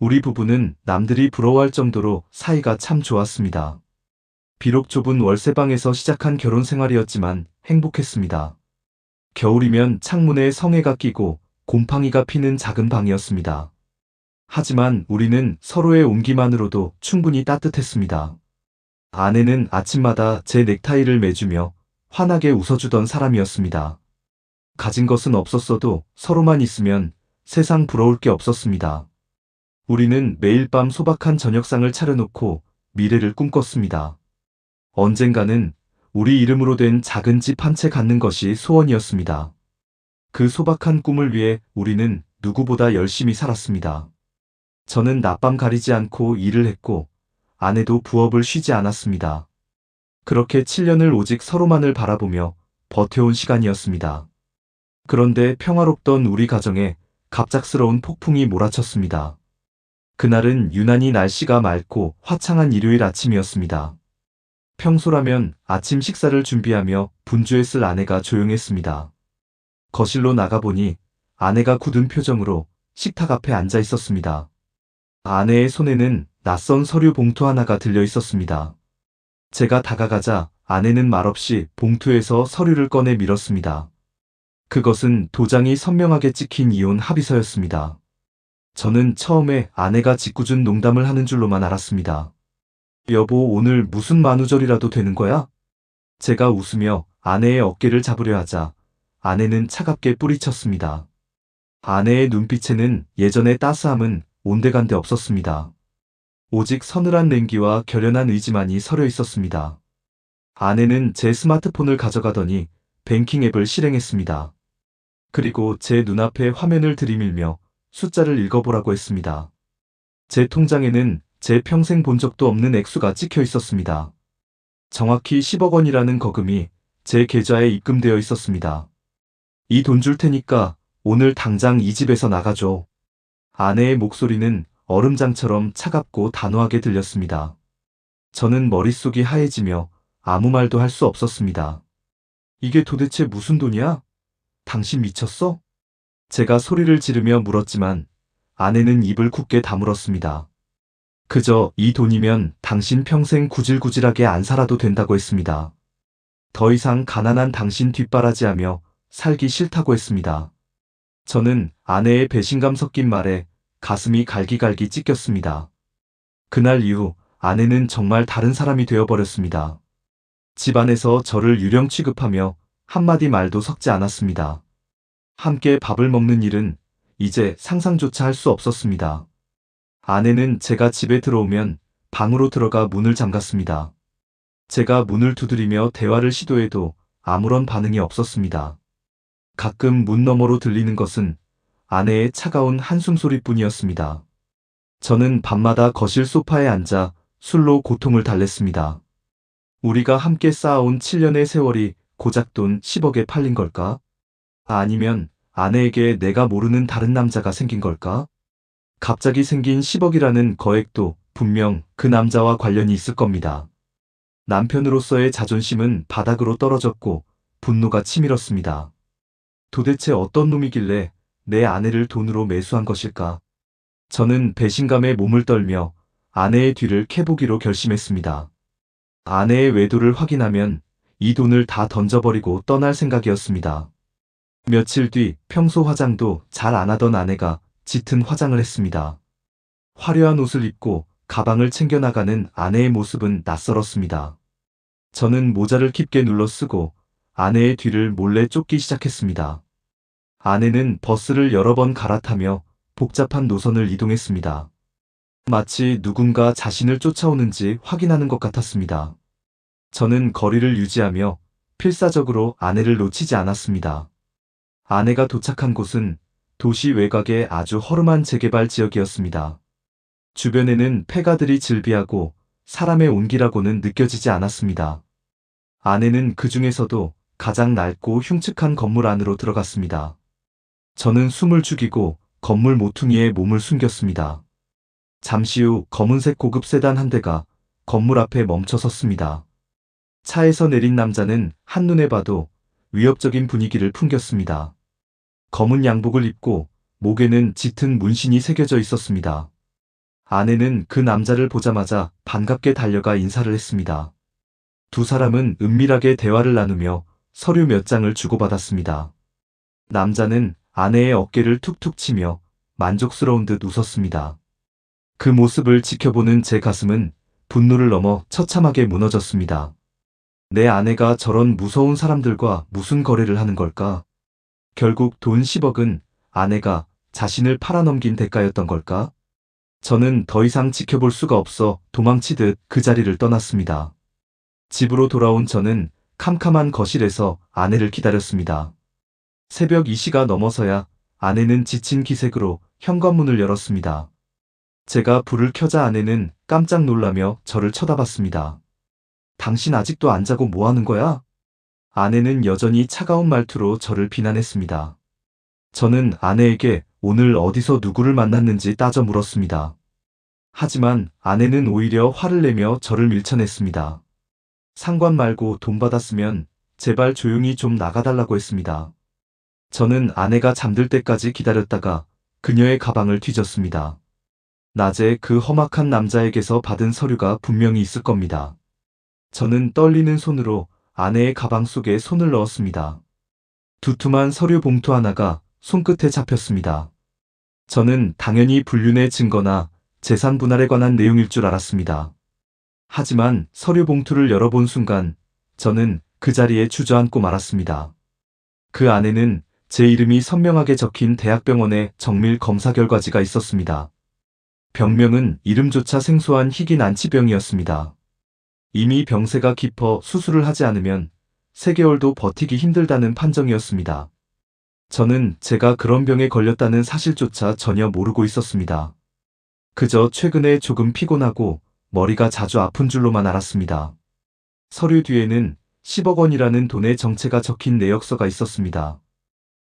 우리 부부는 남들이 부러워할 정도로 사이가 참 좋았습니다. 비록 좁은 월세방에서 시작한 결혼 생활이었지만 행복했습니다. 겨울이면 창문에 성에가 끼고 곰팡이가 피는 작은 방이었습니다. 하지만 우리는 서로의 온기만으로도 충분히 따뜻했습니다. 아내는 아침마다 제 넥타이를 매주며 환하게 웃어주던 사람이었습니다. 가진 것은 없었어도 서로만 있으면 세상 부러울 게 없었습니다. 우리는 매일 밤 소박한 저녁상을 차려놓고 미래를 꿈꿨습니다. 언젠가는 우리 이름으로 된 작은 집 한 채 갖는 것이 소원이었습니다. 그 소박한 꿈을 위해 우리는 누구보다 열심히 살았습니다. 저는 낮밤 가리지 않고 일을 했고 아내도 부업을 쉬지 않았습니다. 그렇게 7년을 오직 서로만을 바라보며 버텨온 시간이었습니다. 그런데 평화롭던 우리 가정에 갑작스러운 폭풍이 몰아쳤습니다. 그날은 유난히 날씨가 맑고 화창한 일요일 아침이었습니다. 평소라면 아침 식사를 준비하며 분주했을 아내가 조용했습니다. 거실로 나가보니 아내가 굳은 표정으로 식탁 앞에 앉아 있었습니다. 아내의 손에는 낯선 서류 봉투 하나가 들려 있었습니다. 제가 다가가자 아내는 말없이 봉투에서 서류를 꺼내 밀었습니다. 그것은 도장이 선명하게 찍힌 이혼 합의서였습니다. 저는 처음에 아내가 짓궂은 농담을 하는 줄로만 알았습니다. 여보, 오늘 무슨 만우절이라도 되는 거야? 제가 웃으며 아내의 어깨를 잡으려 하자 아내는 차갑게 뿌리쳤습니다. 아내의 눈빛에는 예전의 따스함은 온데간데 없었습니다. 오직 서늘한 냉기와 결연한 의지만이 서려 있었습니다. 아내는 제 스마트폰을 가져가더니 뱅킹 앱을 실행했습니다. 그리고 제 눈앞에 화면을 들이밀며 숫자를 읽어보라고 했습니다. 제 통장에는 제 평생 본 적도 없는 액수가 찍혀 있었습니다. 정확히 10억 원이라는 거금이 제 계좌에 입금되어 있었습니다. 이 돈 줄 테니까 오늘 당장 이 집에서 나가줘. 아내의 목소리는 얼음장처럼 차갑고 단호하게 들렸습니다. 저는 머릿속이 하얘지며 아무 말도 할 수 없었습니다. 이게 도대체 무슨 돈이야? 당신 미쳤어? 제가 소리를 지르며 물었지만 아내는 입을 굳게 다물었습니다. 그저 이 돈이면 당신 평생 구질구질하게 안 살아도 된다고 했습니다. 더 이상 가난한 당신 뒷바라지하며 살기 싫다고 했습니다. 저는 아내의 배신감 섞인 말에 가슴이 갈기갈기 찢겼습니다. 그날 이후 아내는 정말 다른 사람이 되어버렸습니다. 집안에서 저를 유령 취급하며 한마디 말도 섞지 않았습니다. 함께 밥을 먹는 일은 이제 상상조차 할 수 없었습니다. 아내는 제가 집에 들어오면 방으로 들어가 문을 잠갔습니다. 제가 문을 두드리며 대화를 시도해도 아무런 반응이 없었습니다. 가끔 문 너머로 들리는 것은 아내의 차가운 한숨 소리뿐이었습니다. 저는 밤마다 거실 소파에 앉아 술로 고통을 달랬습니다. 우리가 함께 쌓아온 7년의 세월이 고작 돈 10억에 팔린 걸까? 아니면 아내에게 내가 모르는 다른 남자가 생긴 걸까? 갑자기 생긴 10억이라는 거액도 분명 그 남자와 관련이 있을 겁니다. 남편으로서의 자존심은 바닥으로 떨어졌고 분노가 치밀었습니다. 도대체 어떤 놈이길래 내 아내를 돈으로 매수한 것일까? 저는 배신감에 몸을 떨며 아내의 뒤를 캐보기로 결심했습니다. 아내의 외도를 확인하면 이 돈을 다 던져버리고 떠날 생각이었습니다. 며칠 뒤 평소 화장도 잘 안 하던 아내가 짙은 화장을 했습니다. 화려한 옷을 입고 가방을 챙겨나가는 아내의 모습은 낯설었습니다. 저는 모자를 깊게 눌러 쓰고 아내의 뒤를 몰래 쫓기 시작했습니다. 아내는 버스를 여러 번 갈아타며 복잡한 노선을 이동했습니다. 마치 누군가 자신을 쫓아오는지 확인하는 것 같았습니다. 저는 거리를 유지하며 필사적으로 아내를 놓치지 않았습니다. 아내가 도착한 곳은 도시 외곽의 아주 허름한 재개발 지역이었습니다. 주변에는 폐가들이 즐비하고 사람의 온기라고는 느껴지지 않았습니다. 아내는 그 중에서도 가장 낡고 흉측한 건물 안으로 들어갔습니다. 저는 숨을 죽이고 건물 모퉁이에 몸을 숨겼습니다. 잠시 후 검은색 고급 세단 한 대가 건물 앞에 멈춰 섰습니다. 차에서 내린 남자는 한눈에 봐도 위협적인 분위기를 풍겼습니다. 검은 양복을 입고 목에는 짙은 문신이 새겨져 있었습니다. 아내는 그 남자를 보자마자 반갑게 달려가 인사를 했습니다. 두 사람은 은밀하게 대화를 나누며 서류 몇 장을 주고받았습니다. 남자는 아내의 어깨를 툭툭 치며 만족스러운 듯 웃었습니다. 그 모습을 지켜보는 제 가슴은 분노를 넘어 처참하게 무너졌습니다. 내 아내가 저런 무서운 사람들과 무슨 거래를 하는 걸까? 결국 돈 10억은 아내가 자신을 팔아넘긴 대가였던 걸까? 저는 더 이상 지켜볼 수가 없어 도망치듯 그 자리를 떠났습니다. 집으로 돌아온 저는 캄캄한 거실에서 아내를 기다렸습니다. 새벽 2시가 넘어서야 아내는 지친 기색으로 현관문을 열었습니다. 제가 불을 켜자 아내는 깜짝 놀라며 저를 쳐다봤습니다. 당신 아직도 안 자고 뭐 하는 거야? 아내는 여전히 차가운 말투로 저를 비난했습니다. 저는 아내에게 오늘 어디서 누구를 만났는지 따져 물었습니다. 하지만 아내는 오히려 화를 내며 저를 밀쳐냈습니다. 상관 말고 돈 받았으면 제발 조용히 좀 나가달라고 했습니다. 저는 아내가 잠들 때까지 기다렸다가 그녀의 가방을 뒤졌습니다. 낮에 그 험악한 남자에게서 받은 서류가 분명히 있을 겁니다. 저는 떨리는 손으로 아내의 가방 속에 손을 넣었습니다. 두툼한 서류 봉투 하나가 손끝에 잡혔습니다. 저는 당연히 불륜의 증거나 재산 분할에 관한 내용일 줄 알았습니다. 하지만 서류 봉투를 열어본 순간 저는 그 자리에 주저앉고 말았습니다. 그 안에는 제 이름이 선명하게 적힌 대학병원의 정밀 검사 결과지가 있었습니다. 병명은 이름조차 생소한 희귀 난치병이었습니다. 이미 병세가 깊어 수술을 하지 않으면 3개월도 버티기 힘들다는 판정이었습니다. 저는 제가 그런 병에 걸렸다는 사실조차 전혀 모르고 있었습니다. 그저 최근에 조금 피곤하고 머리가 자주 아픈 줄로만 알았습니다. 서류 뒤에는 10억 원이라는 돈의 정체가 적힌 내역서가 있었습니다.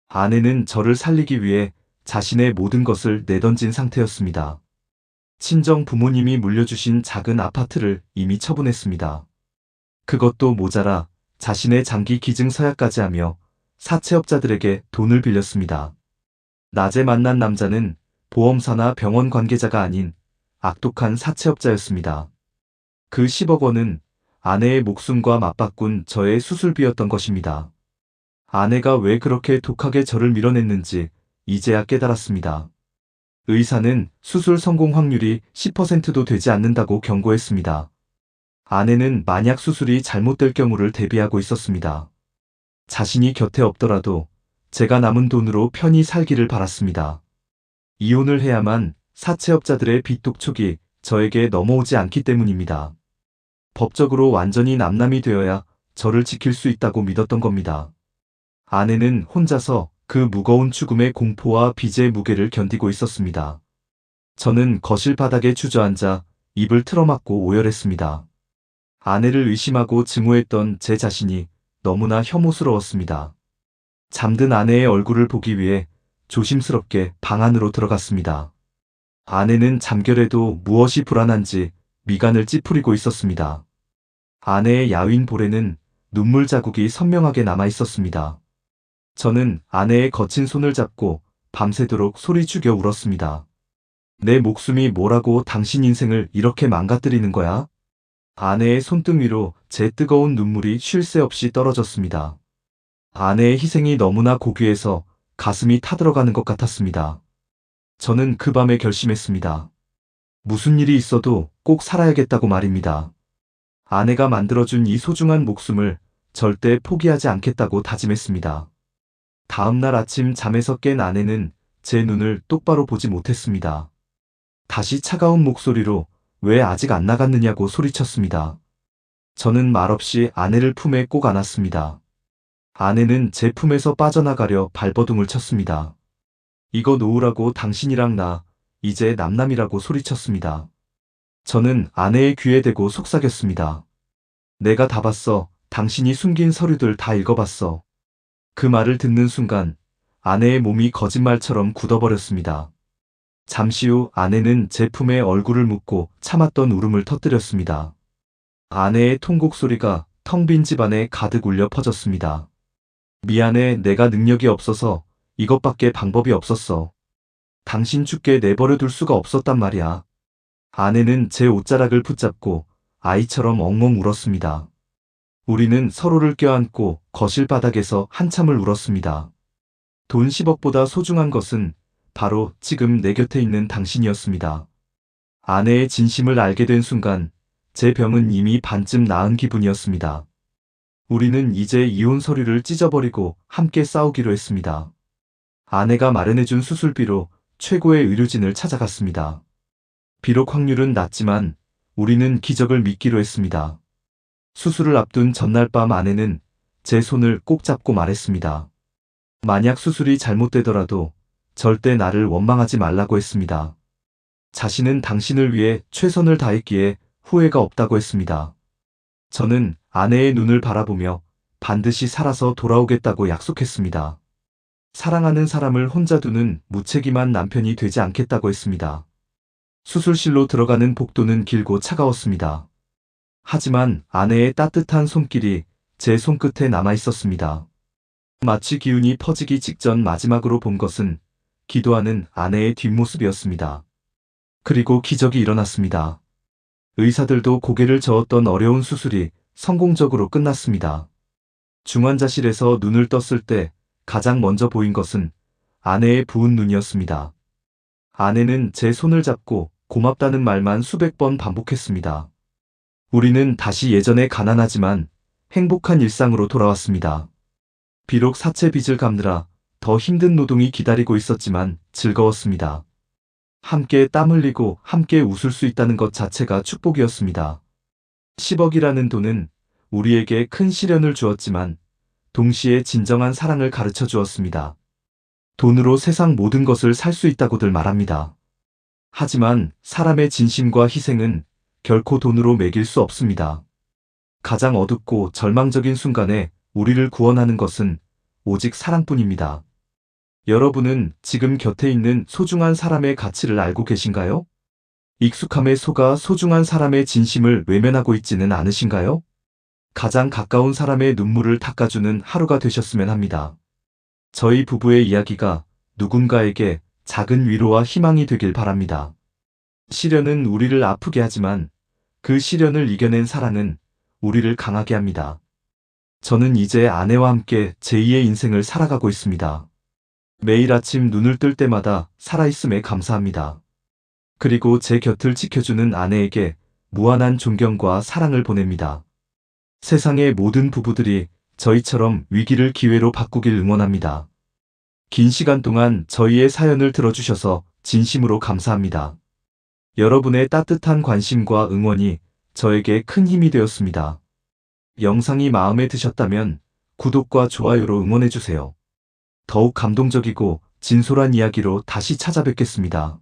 아내는 저를 살리기 위해 자신의 모든 것을 내던진 상태였습니다. 친정 부모님이 물려주신 작은 아파트를 이미 처분했습니다. 그것도 모자라 자신의 장기 기증 서약까지 하며 사채업자들에게 돈을 빌렸습니다. 낮에 만난 남자는 보험사나 병원 관계자가 아닌 악독한 사채업자였습니다. 그 10억 원은 아내의 목숨과 맞바꾼 저의 수술비였던 것입니다. 아내가 왜 그렇게 독하게 저를 밀어냈는지 이제야 깨달았습니다. 의사는 수술 성공 확률이 10%도 되지 않는다고 경고했습니다. 아내는 만약 수술이 잘못될 경우를 대비하고 있었습니다. 자신이 곁에 없더라도 제가 남은 돈으로 편히 살기를 바랐습니다. 이혼을 해야만 사채업자들의 빚 독촉이 저에게 넘어오지 않기 때문입니다. 법적으로 완전히 남남이 되어야 저를 지킬 수 있다고 믿었던 겁니다. 아내는 혼자서 그 무거운 죽음의 공포와 빚의 무게를 견디고 있었습니다. 저는 거실 바닥에 주저앉아 입을 틀어막고 오열했습니다. 아내를 의심하고 증오했던 제 자신이 너무나 혐오스러웠습니다. 잠든 아내의 얼굴을 보기 위해 조심스럽게 방 안으로 들어갔습니다. 아내는 잠결에도 무엇이 불안한지 미간을 찌푸리고 있었습니다. 아내의 야윈 볼에는 눈물 자국이 선명하게 남아 있었습니다. 저는 아내의 거친 손을 잡고 밤새도록 소리 죽여 울었습니다. 내 목숨이 뭐라고 당신 인생을 이렇게 망가뜨리는 거야? 아내의 손등 위로 제 뜨거운 눈물이 쉴 새 없이 떨어졌습니다. 아내의 희생이 너무나 고귀해서 가슴이 타들어가는 것 같았습니다. 저는 그 밤에 결심했습니다. 무슨 일이 있어도 꼭 살아야겠다고 말입니다. 아내가 만들어준 이 소중한 목숨을 절대 포기하지 않겠다고 다짐했습니다. 다음 날 아침 잠에서 깬 아내는 제 눈을 똑바로 보지 못했습니다. 다시 차가운 목소리로 왜 아직 안 나갔느냐고 소리쳤습니다. 저는 말없이 아내를 품에 꼭 안았습니다. 아내는 제 품에서 빠져나가려 발버둥을 쳤습니다. 이거 놓으라고 당신이랑 나 이제 남남이라고 소리쳤습니다. 저는 아내의 귀에 대고 속삭였습니다. 내가 다 봤어. 당신이 숨긴 서류들 다 읽어봤어. 그 말을 듣는 순간 아내의 몸이 거짓말처럼 굳어버렸습니다. 잠시 후 아내는 제 품에 얼굴을 묻고 참았던 울음을 터뜨렸습니다. 아내의 통곡 소리가 텅 빈 집안에 가득 울려 퍼졌습니다. 미안해, 내가 능력이 없어서 이것밖에 방법이 없었어. 당신 죽게 내버려 둘 수가 없었단 말이야. 아내는 제 옷자락을 붙잡고 아이처럼 엉엉 울었습니다. 우리는 서로를 껴안고 거실 바닥에서 한참을 울었습니다. 돈 10억보다 소중한 것은 바로 지금 내 곁에 있는 당신이었습니다. 아내의 진심을 알게 된 순간 제 병은 이미 반쯤 나은 기분이었습니다. 우리는 이제 이혼 서류를 찢어버리고 함께 싸우기로 했습니다. 아내가 마련해준 수술비로 최고의 의료진을 찾아갔습니다. 비록 확률은 낮지만 우리는 기적을 믿기로 했습니다. 수술을 앞둔 전날 밤 아내는 제 손을 꼭 잡고 말했습니다. 만약 수술이 잘못되더라도 절대 나를 원망하지 말라고 했습니다. 자신은 당신을 위해 최선을 다했기에 후회가 없다고 했습니다. 저는 아내의 눈을 바라보며 반드시 살아서 돌아오겠다고 약속했습니다. 사랑하는 사람을 혼자 두는 무책임한 남편이 되지 않겠다고 했습니다. 수술실로 들어가는 복도는 길고 차가웠습니다. 하지만 아내의 따뜻한 손길이 제 손끝에 남아 있었습니다. 마치 기운이 퍼지기 직전 마지막으로 본 것은 기도하는 아내의 뒷모습이었습니다. 그리고 기적이 일어났습니다. 의사들도 고개를 저었던 어려운 수술이 성공적으로 끝났습니다. 중환자실에서 눈을 떴을 때 가장 먼저 보인 것은 아내의 부은 눈이었습니다. 아내는 제 손을 잡고 고맙다는 말만 수백 번 반복했습니다. 우리는 다시 예전의 가난하지만 행복한 일상으로 돌아왔습니다. 비록 사채 빚을 갚느라 더 힘든 노동이 기다리고 있었지만 즐거웠습니다. 함께 땀 흘리고 함께 웃을 수 있다는 것 자체가 축복이었습니다. 10억이라는 돈은 우리에게 큰 시련을 주었지만 동시에 진정한 사랑을 가르쳐 주었습니다. 돈으로 세상 모든 것을 살 수 있다고들 말합니다. 하지만 사람의 진심과 희생은 결코 돈으로 매길 수 없습니다. 가장 어둡고 절망적인 순간에 우리를 구원하는 것은 오직 사랑뿐입니다. 여러분은 지금 곁에 있는 소중한 사람의 가치를 알고 계신가요? 익숙함에 속아 소중한 사람의 진심을 외면하고 있지는 않으신가요? 가장 가까운 사람의 눈물을 닦아주는 하루가 되셨으면 합니다. 저희 부부의 이야기가 누군가에게 작은 위로와 희망이 되길 바랍니다. 시련은 우리를 아프게 하지만 그 시련을 이겨낸 사랑은 우리를 강하게 합니다. 저는 이제 아내와 함께 제2의 인생을 살아가고 있습니다. 매일 아침 눈을 뜰 때마다 살아있음에 감사합니다. 그리고 제 곁을 지켜주는 아내에게 무한한 존경과 사랑을 보냅니다. 세상의 모든 부부들이 저희처럼 위기를 기회로 바꾸길 응원합니다. 긴 시간 동안 저희의 사연을 들어주셔서 진심으로 감사합니다. 여러분의 따뜻한 관심과 응원이 저에게 큰 힘이 되었습니다. 영상이 마음에 드셨다면 구독과 좋아요로 응원해주세요. 더욱 감동적이고 진솔한 이야기로 다시 찾아뵙겠습니다.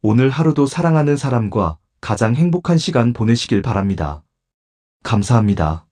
오늘 하루도 사랑하는 사람과 가장 행복한 시간 보내시길 바랍니다. 감사합니다.